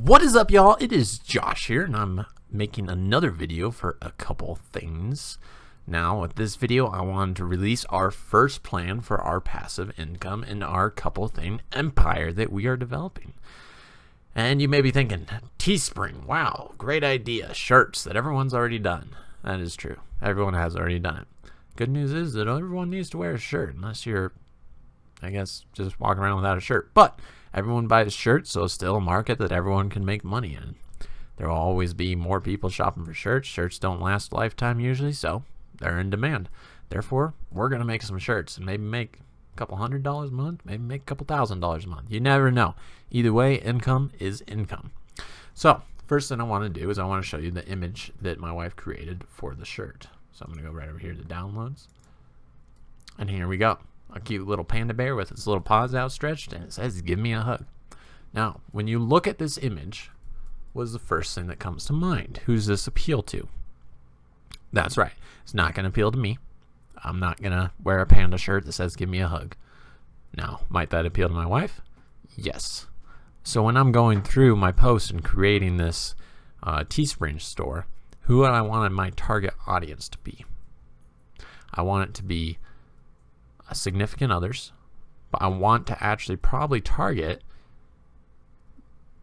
What is up, y'all? It is Josh here, and I'm making another video for a couple things. Now, with this video, I wanted to release our first plan for our passive income in our couple thing empire that we are developing. And you may be thinking, Teespring, wow, great idea. Shirts that everyone's already done. That is true. Everyone has already done it. Good news is that everyone needs to wear a shirt, unless you're, I guess, just walking around without a shirt. But everyone buys shirts, so it's still a market that everyone can make money in. There will always be more people shopping for shirts. Shirts don't last a lifetime usually, so they're in demand. Therefore, we're going to make some shirts and maybe make a couple $100 a month, maybe make a couple $1,000 a month. You never know. Either way, income is income. So, first thing I want to do is I want to show you the image that my wife created for the shirt. So I'm going to go right over here to downloads. And here we go. A cute little panda bear with its little paws outstretched, and it says, "Give me a hug." Now, when you look at this image, what is the first thing that comes to mind? Who's this appeal to? That's right. It's not going to appeal to me. I'm not going to wear a panda shirt that says, "Give me a hug." Now, might that appeal to my wife? Yes. So when I'm going through my post and creating this Teespring store, who would I want my target audience to be? I want it to be significant others, but I want to actually probably target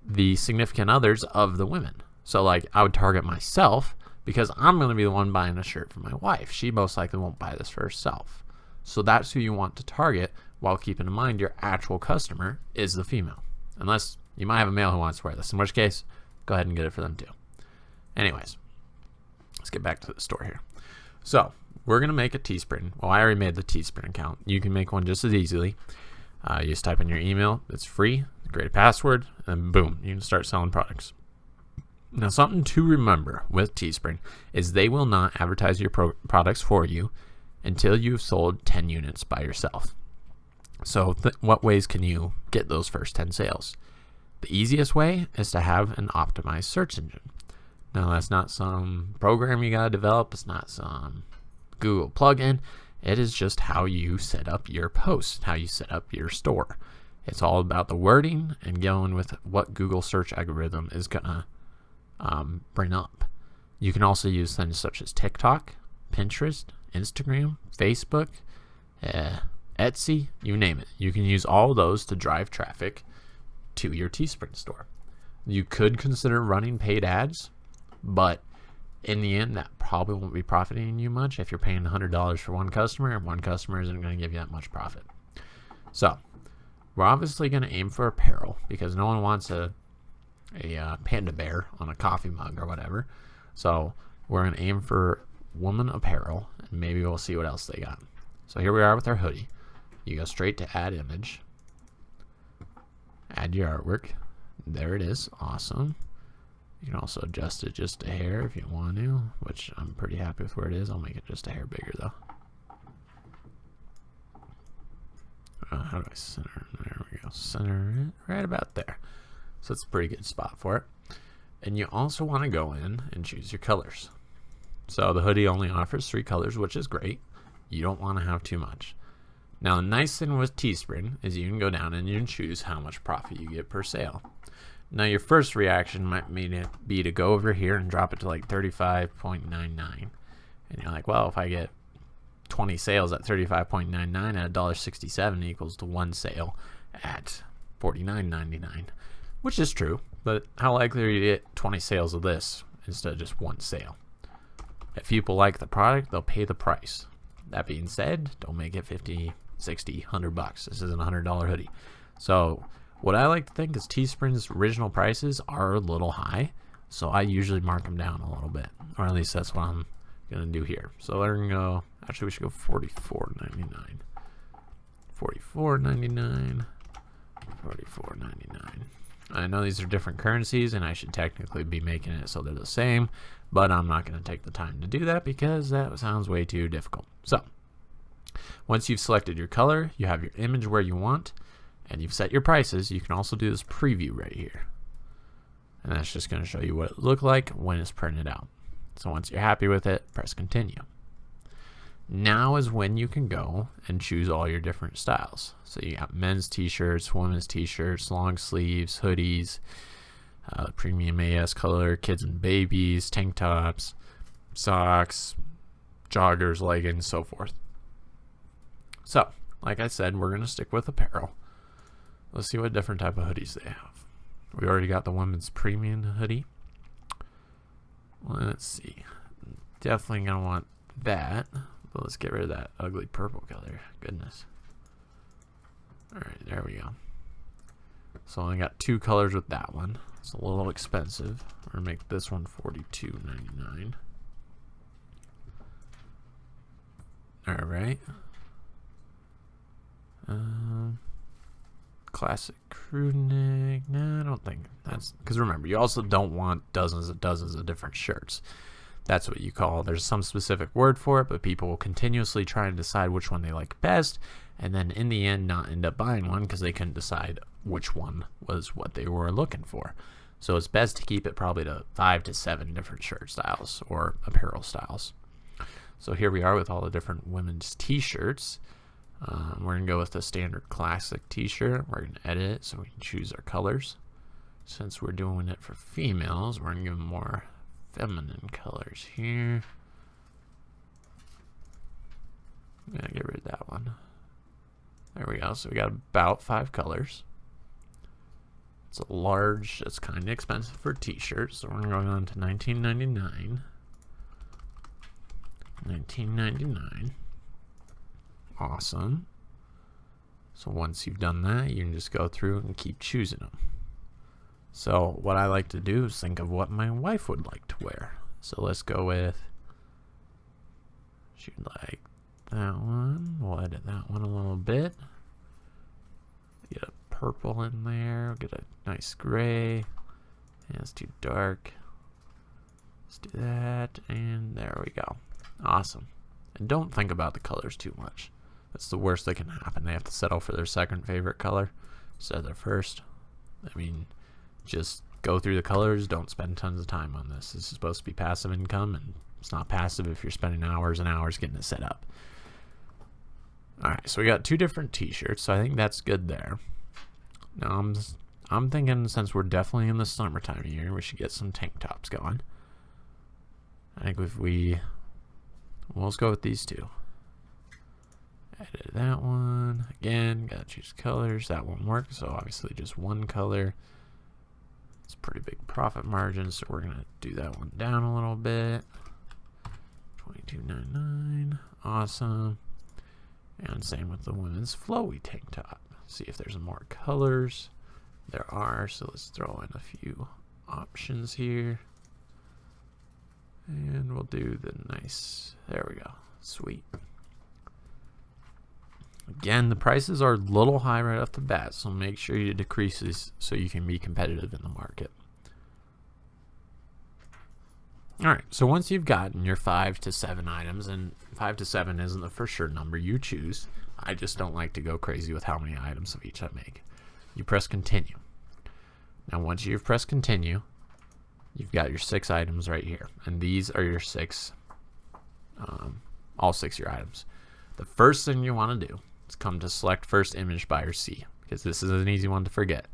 the significant others of the women. So like I would target myself because I'm going to be the one buying a shirt for my wife. She most likely won't buy this for herself. So that's who you want to target, while keeping in mind your actual customer is the female. Unless you might have a male who wants to wear this, in which case go ahead and get it for them too. Anyways, let's get back to the store here. So we're going to make a Teespring. Well, I already made the Teespring account. You can make one just as easily. You just type in your email. It's free. Create a password. And boom, you can start selling products. Now, something to remember with Teespring is they will not advertise your products for you until you've sold 10 units by yourself. So what ways can you get those first 10 sales? The easiest way is to have an optimized search engine. Now, that's not some program you got to develop. It's not some Google plugin. It is just how you set up your post, how you set up your store. It's all about the wording and going with what Google search algorithm is gonna bring up. You can also use things such as TikTok, Pinterest, Instagram, Facebook, Etsy, you name it. You can use all of those to drive traffic to your Teespring store. You could consider running paid ads, but in the end, that probably won't be profiting you much if you're paying $100 for one customer, and one customer isn't going to give you that much profit. So, we're obviously going to aim for apparel because no one wants a panda bear on a coffee mug or whatever. So, we're going to aim for woman apparel, and maybe we'll see what else they got. So, here we are with our hoodie. You go straight to add image, add your artwork. There it is. Awesome. You can also adjust it just a hair if you want to, which I'm pretty happy with where it is. I'll make it just a hair bigger though. How do I center it? There we go. Center it right about there. So it's a pretty good spot for it. And you also want to go in and choose your colors. So the hoodie only offers 3 colors, which is great. You don't want to have too much. Now the nice thing with Teespring is you can go down and you can choose how much profit you get per sale. Now, your first reaction might be to go over here and drop it to like 35.99. And you're like, well, if I get 20 sales at 35.99 at $1.67 equals to 1 sale at $49.99, which is true. But how likely are you to get 20 sales of this instead of just 1 sale? If people like the product, they'll pay the price. That being said, don't make it 50, 60, $100. This isn't a $100 hoodie. So what I like to think is Teespring's original prices are a little high, so I usually mark them down a little bit, or at least that's what I'm gonna do here. So we're gonna go. Actually, we should go $44.99. $44.99. $44.99. I know these are different currencies, and I should technically be making it so they're the same, but I'm not gonna take the time to do that because that sounds way too difficult. So once you've selected your color, you have your image where you want, and you've set your prices, you can also do this preview right here. And that's just going to show you what it looked like when it's printed out. So once you're happy with it, press continue. Now is when you can go and choose all your different styles. So you got men's t-shirts, women's t-shirts, long sleeves, hoodies, premium AS color, kids and babies, tank tops, socks, joggers, leggings, so forth. So, like I said, we're going to stick with apparel. Let's see what different type of hoodies they have. We already got the women's premium hoodie. Let's see. Definitely going to want that. But let's get rid of that ugly purple color. Goodness. Alright, there we go. So I only got 2 colors with that one. It's a little expensive. We're going to make this one $42.99. Alright. Classic crew neck. No, I don't think that's, because remember, you also don't want dozens of different shirts. That's what you call, there's some specific word for it, but people will continuously try and decide which one they like best, and then in the end not end up buying one because they couldn't decide which one was what they were looking for. So it's best to keep it probably to 5 to 7 different shirt styles or apparel styles. So here we are with all the different women's t-shirts. We're going to go with the standard classic t-shirt. We're going to edit it so we can choose our colors. Since we're doing it for females, we're going to give them more feminine colors here. I'm going to get rid of that one. There we go. So we got about 5 colors. It's a large. It's kind of expensive for t-shirts. So we're going on to $19.99. $19.99. Awesome. So once you've done that, you can just go through and keep choosing them. So what I like to do is think of what my wife would like to wear. So let's go with, she'd like that one. We'll edit that one a little bit. Get a purple in there. Get a nice gray. Yeah, it's too dark. Let's do that. And there we go. Awesome. And don't think about the colors too much. That's the worst that can happen. They have to settle for their second favorite color instead of their first. I mean, just go through the colors. Don't spend tons of time on this. This is supposed to be passive income, and it's not passive if you're spending hours and hours getting it set up. Alright, so we got 2 different t-shirts, so I think that's good there. Now I'm thinking, since we're definitely in the summertime of year, we should get some tank tops going. I think if we'll let's go with these 2. Edit that one. Again, gotta choose colors. That won't work, so obviously just one color. It's a pretty big profit margin, so we're gonna do that one down a little bit. $22.99. Awesome. And same with the women's flowy tank top. See if there's more colors. There are, so let's throw in a few options here. And we'll do the nice, there we go, sweet. Again, the prices are a little high right off the bat, so make sure you decrease these so you can be competitive in the market. Alright, so once you've gotten your 5 to 7 items, and 5 to 7 isn't the for sure number you choose, I just don't like to go crazy with how many items of each I make. You press continue. Now once you've pressed continue, you've got your 6 items right here, and these are your 6, all 6 of your items. The first thing you want to do is come to select first image by or C, because this is an easy one to forget.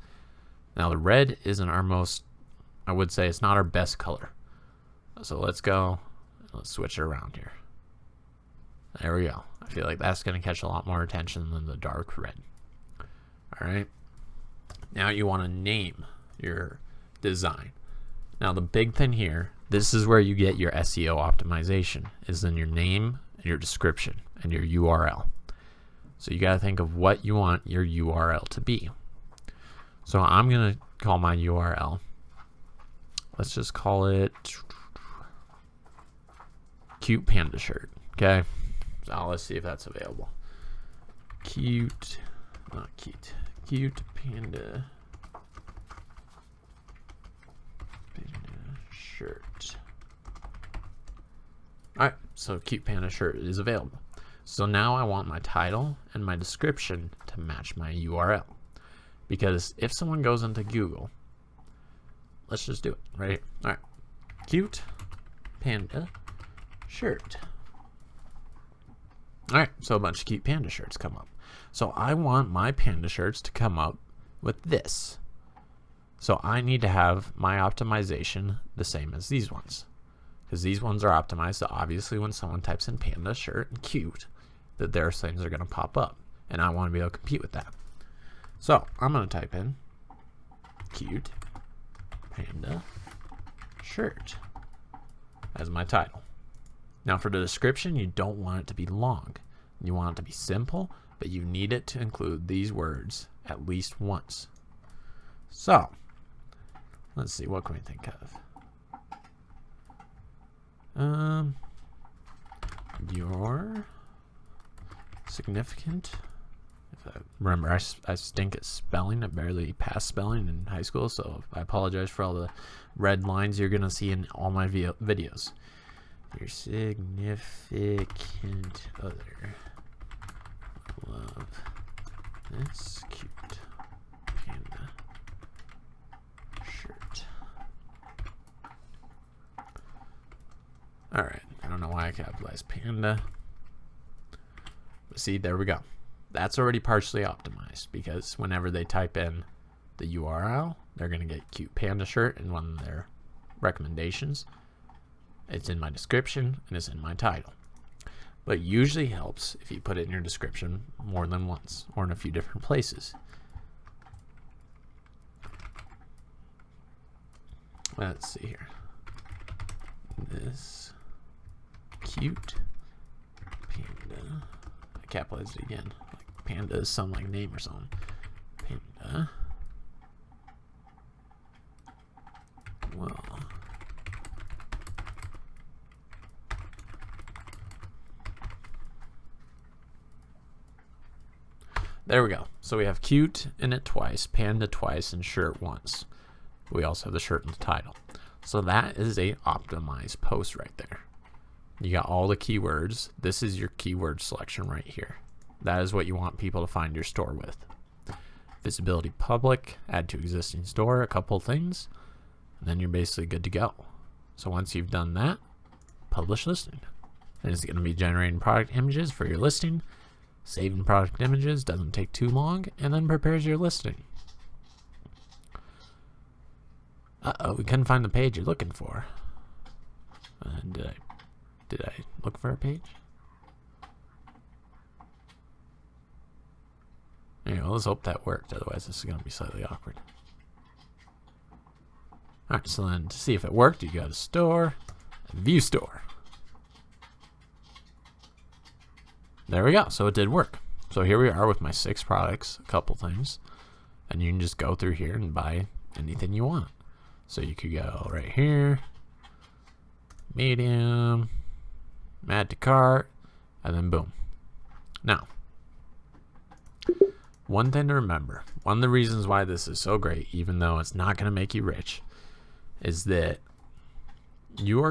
Now the red isn't our most, I would say it's not our best color. So let's go, let's switch it around here. There we go. I feel like that's going to catch a lot more attention than the dark red. Alright. Now you want to name your design. Now the big thing here, this is where you get your SEO optimization, is in your name and your description and your URL. So you got to think of what you want your URL to be. So I'm going to call my URL, let's just call it cute panda shirt. Okay, so let's see if that's available. Cute panda shirt. Alright, so cute panda shirt is available. So now I want my title and my description to match my URL. Because if someone goes into Google, let's just do it, right? Alright, cute panda shirt. Alright, so a bunch of cute panda shirts come up. So I want my panda shirts to come up with this. So I need to have my optimization the same as these ones, because these ones are optimized. So obviously when someone types in panda, shirt, and cute, that their things are going to pop up, and I want to be able to compete with that. So I'm going to type in cute panda shirt as my title. Now for the description, you don't want it to be long. You want it to be simple, but you need it to include these words at least once. So let's see, what can we think of? Your significant. Remember, I stink at spelling. I barely passed spelling in high school, so I apologize for all the red lines you're going to see in all my videos. Your significant other love this cute panda shirt. Alright, I don't know why I capitalized panda. But see, there we go. That's already partially optimized, because whenever they type in the URL, they're going to get cute panda shirt in one of their recommendations. It's in my description and it's in my title. But it usually helps if you put it in your description more than once or in a few different places. Let's see here. This cute panda. I capitalized it again. Like panda is some like name or something. Panda. Well. There we go. So we have cute in it twice, panda twice, and shirt once. We also have the shirt in the title. So that is a optimized post right there. You got all the keywords. This is your keyword selection right here. That is what you want people to find your store with. Visibility public, add to existing store, a couple things, and then you're basically good to go. So once you've done that, publish listing. And it's going to be generating product images for your listing. Saving product images doesn't take too long, and then prepares your listing. Uh-oh, we couldn't find the page you're looking for. Did I look for a page? Anyway, let's hope that worked, otherwise this is going to be slightly awkward. Alright, so then to see if it worked, you go to store, and view store. There we go. So it did work. So here we are with my 6 products, a couple things, and you can just go through here and buy anything you want. So you could go right here, medium, add to cart, and then boom. Now, one thing to remember, one of the reasons why this is so great, even though it's not going to make you rich, is that you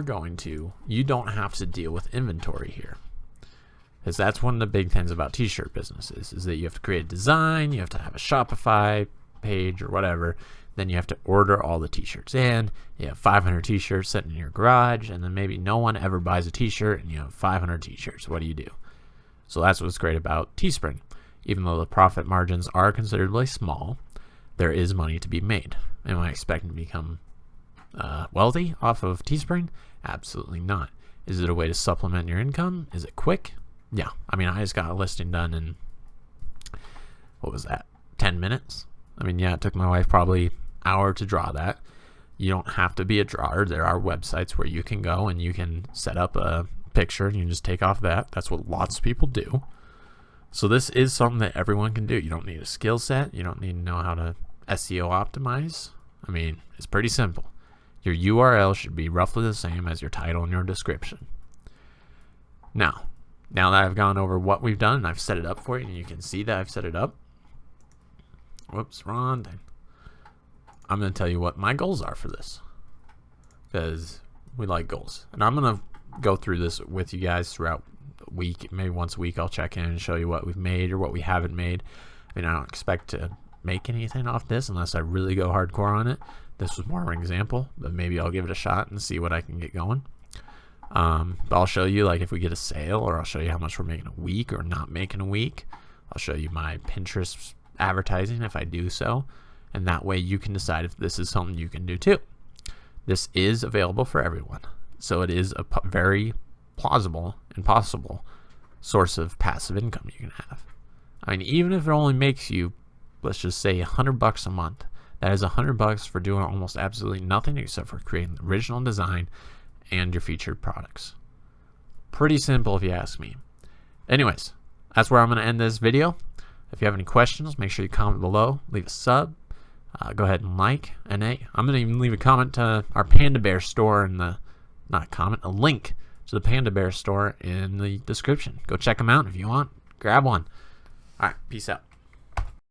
don't have to deal with inventory here. Because that's one of the big things about t-shirt businesses, is that you have to create a design, you have to have a Shopify page or whatever, then you have to order all the t-shirts in, you have 500 t-shirts sitting in your garage, and then maybe no one ever buys a t-shirt and you have 500 t-shirts. What do you do? So that's what's great about Teespring. Even though the profit margins are considerably small, there is money to be made. Am I expecting to become wealthy off of Teespring? Absolutely not. Is it a way to supplement your income? Is it quick? Yeah, I mean, I just got a listing done in, what was that, 10 minutes? I mean, yeah, it took my wife probably an hour to draw that. You don't have to be a drawer. There are websites where you can go and you can set up a picture and you can just take off that. That's what lots of people do. So this is something that everyone can do. You don't need a skill set. You don't need to know how to SEO optimize. I mean, it's pretty simple. Your URL should be roughly the same as your title and your description. Now that I've gone over what we've done and I've set it up for you, and you can see that I've set it up. Whoops, wrong thing. I'm going to tell you what my goals are for this, because we like goals. And I'm going to go through this with you guys throughout the week. Maybe once a week I'll check in and show you what we've made or what we haven't made. I mean, I don't expect to make anything off this unless I really go hardcore on it. This was more of an example, but maybe I'll give it a shot and see what I can get going. But I'll show you, like, if we get a sale, or I'll show you how much we're making a week or not making a week. I'll show you my Pinterest advertising if I do so, and that way you can decide if this is something you can do too. This is available for everyone, so it is a very plausible and possible source of passive income you can have. I mean, even if it only makes you, let's just say, $100 a month, that is $100 for doing almost absolutely nothing except for creating the original design and your featured products. Pretty simple if you ask me. Anyways, that's where I'm going to end this video. If you have any questions, make sure you comment below, leave a sub, go ahead and like, and hey, I'm going to even leave a comment to our Panda Bear store in the, not a comment, a link to the Panda Bear store in the description. Go check them out if you want. Grab one. All right, peace out.